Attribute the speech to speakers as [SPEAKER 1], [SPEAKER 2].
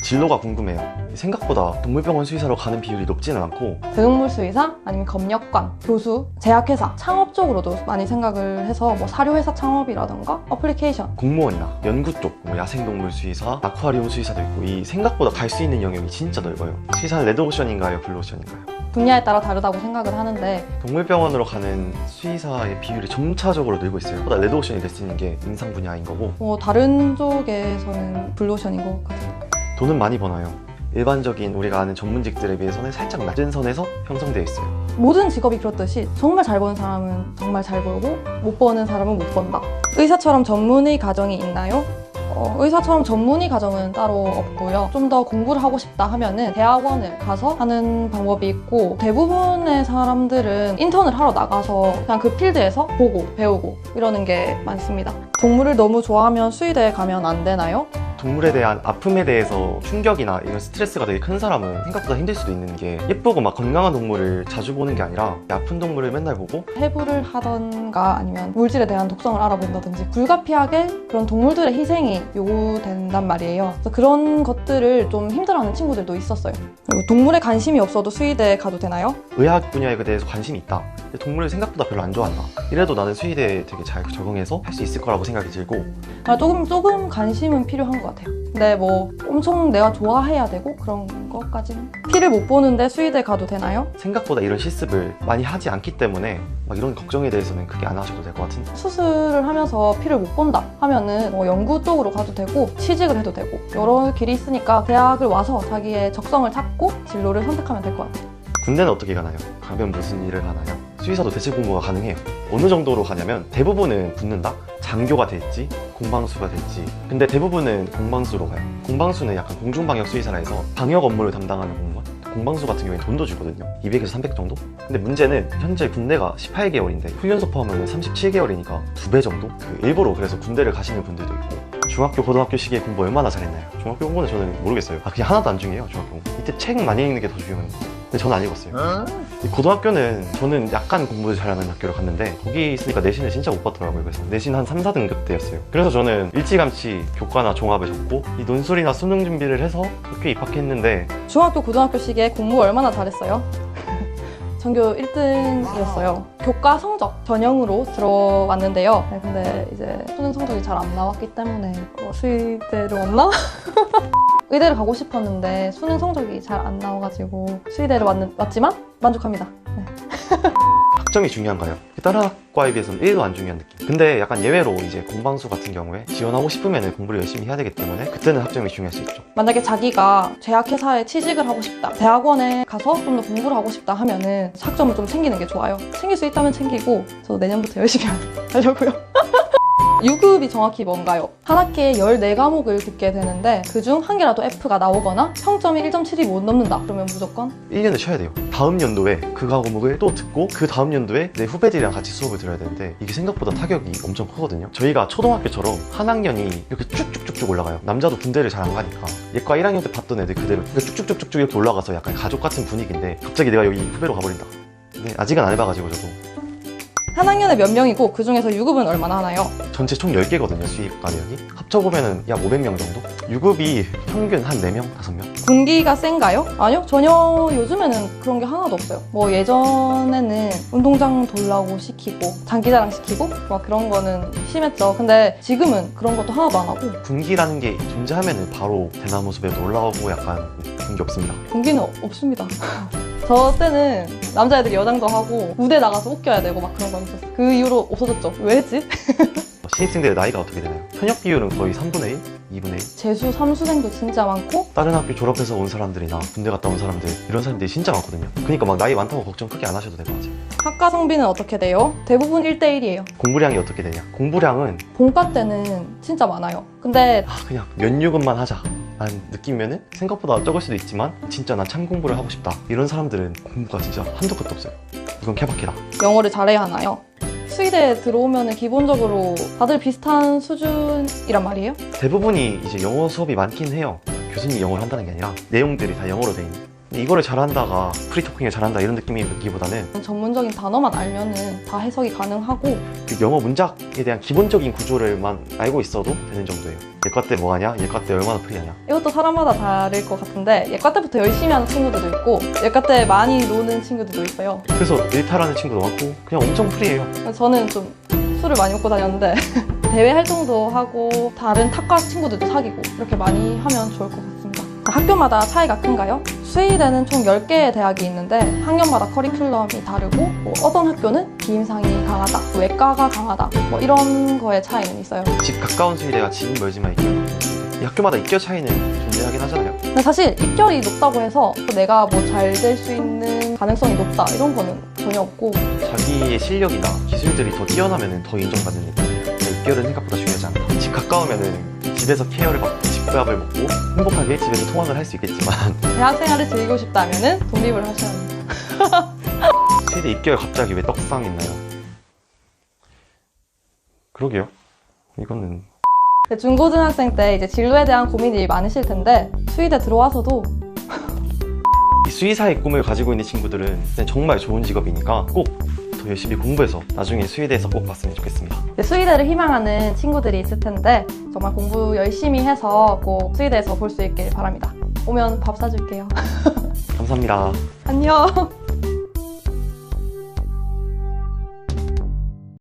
[SPEAKER 1] 진로가 궁금해요. 생각보다 동물병원 수의사로 가는 비율이 높지는 않고
[SPEAKER 2] 대동물 수의사, 아니면 검역관, 교수, 제약회사, 창업 쪽으로도 많이 생각을 해서 뭐 사료회사 창업이라던가 어플리케이션,
[SPEAKER 1] 공무원이나 연구 쪽, 뭐 야생동물 수의사, 아쿠아리움 수의사도 있고 이 생각보다 갈 수 있는 영역이 진짜 넓어요. 수의사는 레드오션인가요? 블루오션인가요?
[SPEAKER 2] 분야에 따라 다르다고 생각을 하는데
[SPEAKER 1] 동물병원으로 가는 수의사의 비율이 점차적으로 늘고 있어요. 보다 레드오션이 될 수 있는 게 임상 분야인 거고
[SPEAKER 2] 뭐 다른 쪽에서는 블루오션인 것 같아요.
[SPEAKER 1] 돈은 많이 버나요. 일반적인 우리가 아는 전문직들에 비해서는 살짝 낮은 선에서 형성되어 있어요.
[SPEAKER 2] 모든 직업이 그렇듯이 정말 잘 버는 사람은 정말 잘 벌고 못 버는 사람은 못 번다. 의사처럼 전문의 과정이 있나요? 의사처럼 전문의 과정은 따로 없고요. 좀 더 공부를 하고 싶다 하면은 대학원을 가서 하는 방법이 있고, 대부분의 사람들은 인턴을 하러 나가서 그냥 그 필드에서 보고 배우고 이러는 게 많습니다. 동물을 너무 좋아하면 수의대에 가면 안 되나요?
[SPEAKER 1] 동물에 대한 아픔에 대해서 충격이나 이런 스트레스가 되게 큰 사람은 생각보다 힘들 수도 있는 게, 예쁘고 막 건강한 동물을 자주 보는 게 아니라 아픈 동물을 맨날 보고
[SPEAKER 2] 해부를 하던가 아니면 물질에 대한 독성을 알아본다든지 불가피하게 그런 동물들의 희생이 요구된단 말이에요. 그래서 그런 것들을 좀 힘들어하는 친구들도 있었어요. 그리고 동물에 관심이 없어도 수의대에 가도 되나요?
[SPEAKER 1] 의학 분야에 대해서 관심이 있다. 근데 동물을 생각보다 별로 안 좋아한다. 이래도 나는 수의대에 되게 잘 적응해서 할 수 있을 거라고 생각이 들고,
[SPEAKER 2] 조금 관심은 필요한 것 같아요. 근데 뭐 엄청 내가 좋아해야 되고 그런 것까지는. 피를 못 보는데 수의대 가도 되나요?
[SPEAKER 1] 생각보다 이런 실습을 많이 하지 않기 때문에 막 이런 걱정에 대해서는 크게 안 하셔도 될 것 같은데,
[SPEAKER 2] 수술을 하면서 피를 못 본다 하면은 뭐 연구 쪽으로 가도 되고 취직을 해도 되고 여러 길이 있으니까 대학을 와서 자기의 적성을 찾고 진로를 선택하면 될 것 같아요.
[SPEAKER 1] 군대는 어떻게 가나요? 가면 무슨 일을 하나요? 수의사도 대체 공부가 가능해요. 어느 정도로 가냐면 대부분은 붙는다? 장교가 될지 공방수가 될지. 근데 대부분은 공방수로 가요. 공방수는 약간 공중방역 수의사라 해서 방역 업무를 담당하는 공무원. 공방수 같은 경우에 돈도 주거든요. 200에서 300 정도? 근데 문제는 현재 군대가 18개월인데 훈련소 포함하면 37개월이니까 2배 정도? 일부러 그래서 군대를 가시는 분들도 있고. 중학교, 고등학교 시기에 공부 얼마나 잘했나요? 중학교 공부는 저는 모르겠어요. 그냥 하나도 안 중요해요, 중학교 공부. 이때 책 많이 읽는 게 더 중요한 거. 근데 저는 안 읽었어요. 고등학교는 저는 약간 공부를 잘하는 학교를 갔는데 거기 있으니까 내신을 진짜 못 받더라고요. 그래서 내신 한 3, 4등급 대였어요. 그래서 저는 일찌감치 교과나 종합을 적고 이 논술이나 수능 준비를 해서 학교에 입학했는데,
[SPEAKER 2] 중학교, 고등학교 시기에 공부 얼마나 잘했어요? 전교 1등이었어요. 교과 성적 전형으로 들어왔는데요. 네, 근데 이제 수능 성적이 잘 안 나왔기 때문에 수의대로 없나? 의대를 가고 싶었는데 수능 성적이 잘 안 나와가지고 수의대를 왔지만 만족합니다. 네.
[SPEAKER 1] 학점이 중요한가요? 다른 학과에 비해서는 1도 안 중요한 느낌. 근데 약간 예외로 이제 공방수 같은 경우에 지원하고 싶으면 공부를 열심히 해야 되기 때문에 그때는 학점이 중요할 수 있죠.
[SPEAKER 2] 만약에 자기가 제약회사에 취직을 하고 싶다, 대학원에 가서 좀 더 공부를 하고 싶다 하면은 학점을 좀 챙기는 게 좋아요. 챙길 수 있다면 챙기고 저도 내년부터 열심히 하려고요. 유급이 정확히 뭔가요? 한 학기에 14과목을 듣게 되는데 그중 한 개라도 F가 나오거나 평점이 1.7이 못 넘는다 그러면 무조건
[SPEAKER 1] 1년을 쉬어야 돼요. 다음 연도에 그 과목을 또 듣고 그 다음 연도에 내 후배들이랑 같이 수업을 들어야 되는데 이게 생각보다 타격이 엄청 크거든요. 저희가 초등학교처럼 한 학년이 이렇게 쭉쭉쭉쭉 올라가요. 남자도 군대를 잘 안 가니까 예과 1학년 때 봤던 애들 그대로 쭉쭉쭉쭉 이렇게 올라가서 약간 가족 같은 분위기인데 갑자기 내가 여기 후배로 가버린다. 근데 아직은 안 해봐가지고 저도.
[SPEAKER 2] 한 학년에 몇 명이고 그 중에서 유급은 얼마나 하나요?
[SPEAKER 1] 전체 총 10개거든요, 수의과 대학이. 합쳐보면 약 500명 정도? 유급이 평균 한 4명, 5명?
[SPEAKER 2] 군기가 센가요? 아니요, 전혀 요즘에는 그런 게 하나도 없어요. 뭐 예전에는 운동장 돌라고 시키고 장기자랑 시키고 막 그런 거는 심했죠. 근데 지금은 그런 것도 하나도 안 하고.
[SPEAKER 1] 군기라는 게 존재하면 바로 대나무 숲에도 올라오고 약간 그런 게 없습니다.
[SPEAKER 2] 군기는 없습니다. 저 때는 남자애들이 여장도 하고 무대 나가서 웃겨야 되고 막 그런 거 있었어요. 그 이후로 없어졌죠. 왜 했지?
[SPEAKER 1] 신입생들의 나이가 어떻게 되나요? 현역 비율은 거의 3분의 1? 2분의 1?
[SPEAKER 2] 재수, 삼수생도 진짜 많고
[SPEAKER 1] 다른 학교 졸업해서 온 사람들이나 군대 갔다 온 사람들, 이런 사람들이 진짜 많거든요. 그러니까 막 나이 많다고 걱정 크게 안 하셔도 될 것 같아요.
[SPEAKER 2] 학과 성비는 어떻게 돼요? 대부분 1대1이에요.
[SPEAKER 1] 공부량이 어떻게 되냐? 공부량은
[SPEAKER 2] 본과 때는 진짜 많아요. 근데
[SPEAKER 1] 그냥 면유급만 하자 라는 느낌이면은 생각보다 적을 수도 있지만 진짜 난 참 공부를 하고 싶다 이런 사람들은 공부가 진짜 한도 끝도 없어요. 이건 케바케다.
[SPEAKER 2] 영어를 잘해야 하나요? 수의대에 들어오면 기본적으로 다들 비슷한 수준이란 말이에요?
[SPEAKER 1] 대부분이 이제 영어 수업이 많긴 해요. 교수님이 영어를 한다는 게 아니라 내용들이 다 영어로 돼 있는. 근데 이거를 잘한다가 프리토킹을 잘한다 이런 느낌이기보다는
[SPEAKER 2] 전문적인 단어만 알면은 다 해석이 가능하고
[SPEAKER 1] 그 영어 문장에 대한 기본적인 구조를만 알고 있어도 되는 정도예요. 예과 때 뭐 하냐? 예과 때 얼마나 프리하냐?
[SPEAKER 2] 이것도 사람마다 다를 것 같은데 예과 때부터 열심히 하는 친구들도 있고 예과 때 많이 노는 친구들도 있어요.
[SPEAKER 1] 그래서 일탈하는 친구도 많고 그냥 엄청 프리해요.
[SPEAKER 2] 저는 좀 술을 많이 먹고 다녔는데 대외 활동도 하고 다른 탁과 친구들도 사귀고 이렇게 많이 하면 좋을 것 같습니다. 학교마다 차이가 큰가요? 수의대는 총 10개의 대학이 있는데 학년마다 커리큘럼이 다르고 뭐 어떤 학교는 비임상이 강하다, 외과가 강하다 뭐 이런 거에 차이는 있어요.
[SPEAKER 1] 집 가까운 수의대가 집 멀지만 있고 이 학교마다 입결 차이는 존재하긴 하잖아요.
[SPEAKER 2] 근데 사실 입결이 높다고 해서 내가 뭐 잘 될 수 있는 가능성이 높다 이런 거는 전혀 없고
[SPEAKER 1] 자기의 실력이나 기술들이 더 뛰어나면 더 인정받는 느낌. 입결은 생각보다 중요하지 않다. 집 가까우면 집에서 케어를 받고 집밥을 먹고 행복하게 집에서 통학을 할 수 있겠지만
[SPEAKER 2] 대학 생활을 즐기고 싶다면 독립을 하셔야 합니다.
[SPEAKER 1] 수의대 입결 갑자기 왜 떡상했나요? 그러게요. 이거는
[SPEAKER 2] 중고등학생 때 이제 진로에 대한 고민이 많으실 텐데 수의대 들어와서도
[SPEAKER 1] 이 수의사의 꿈을 가지고 있는 친구들은 정말 좋은 직업이니까 꼭 더 열심히 공부해서 나중에 수의대에서 꼭 봤으면 좋겠습니다.
[SPEAKER 2] 이제 수의대를 희망하는 친구들이 있을 텐데 정말 공부 열심히 해서 꼭 수의대에서 볼 수 있길 바랍니다. 오면 밥 사줄게요.
[SPEAKER 1] 감사합니다.
[SPEAKER 2] 안녕.